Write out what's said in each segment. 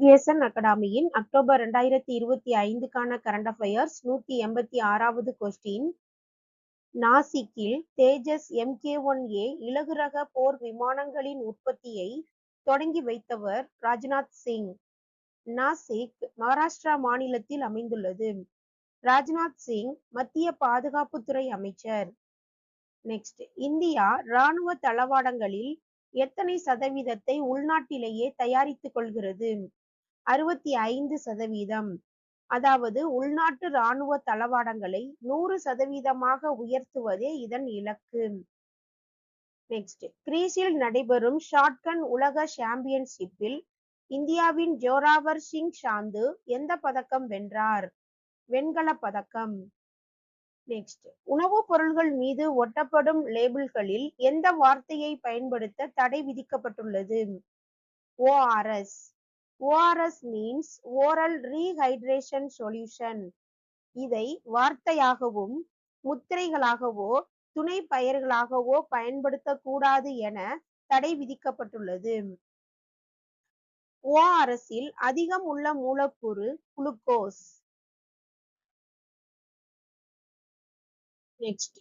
Education அகாடமியின் October 2025க்கான current affairs 186வது கொஸ்டின். நாசிக்கில் தேஜஸ் MK-1A இலகுரக போர் விமானங்களின் உற்பத்தியை தொடங்கி வைத்தவர் ராஜ்நாத் சிங். நாசிக் மகாராஷ்டிரா மாநிலத்தில் அமைந்துள்ளது. ராஜ்நாத் சிங் மத்திய பாதுகாப்புத்துறை அமைச்சர். நெக்ஸ்ட், இந்தியா ராணுவ தளவாடங்களில் எத்தனை சதவீதத்தை உள்நாட்டிலேயே தயாரித்துக் கொள்கிறது? 65%. அதாவது உள்நாட்டு ராணுவ தளவாடங்களை 100% உயர்த்துவதே இதன் இலக்கு. நெக்ஸ்ட், கிரீஸில் நடைபெறும் ஷாட்கன் உலக சாம்பியன்ஷிப்பில் இந்தியாவின் ஜோராவர் சிங் சாந்து எந்த பதக்கம் வென்றார்? வெண்கலப் பதக்கம். நெக்ஸ்ட், உணவுப் பொருள்கள் மீது ஒட்டப்படும் லேபிள்களில் எந்த வார்த்தையை பயன்படுத்த தடை விதிக்கப்பட்டுள்ளது? ORS. ORS means oral rehydration solution. இதை வார்த்தையாகவும் முத்திரைகளாகவோ துணை பெயர்களாகவோ பயன்படுத்தக்கூடாது என தடை விதிக்கப்பட்டுள்ளது. ORS இல் அதிகம் உள்ள மூலக்கூறு குளுக்கோஸ். நெக்ஸ்ட்,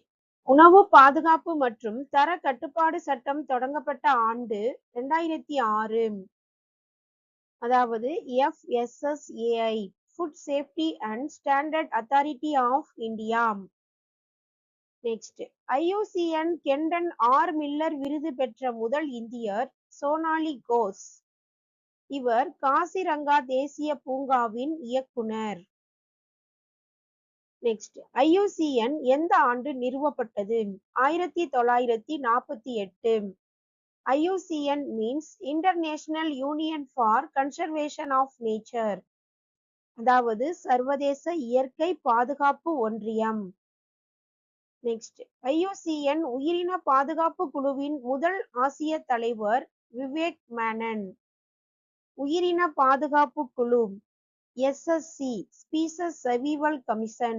உணவு பாதுகாப்பு மற்றும் தர கட்டுப்பாடு சட்டம் தொடங்கப்பட்ட ஆண்டு 2006. அதாவது FSSAI, Food Safety and Standard Authority of India. Next, IUCN Kenton R Miller விருது பெற்ற முதல் இந்தியர் சோனாலி கோஸ். இவர் காசிரங்கா தேசிய பூங்காவின் இயக்குனர். நெக்ஸ்ட், IUCN எந்த ஆண்டு நிறுவப்பட்டது? 1948. IUCN means International Union for Conservation of Nature. அதாவது சர்வதேச இயற்கை பாதுகாப்பு ஒன்றியம். நெக்ஸ்ட், IUCN உயிரின பாதுகாப்பு குழுவின் முதல் ஆசிய தலைவர் விவேக் மேனன். உயிரின பாதுகாப்பு குழு SSC, Species Survival Commission.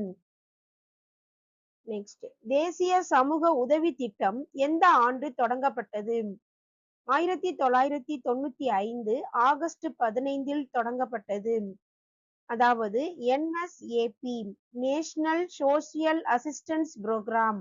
Next, தேசிய சமூக உதவி திட்டம் எந்த ஆண்டு தொடங்கப்பட்டது? 1995 ஆகஸ்ட் 15 தொடங்கப்பட்டது. அதாவது NSAP, national social assistance program.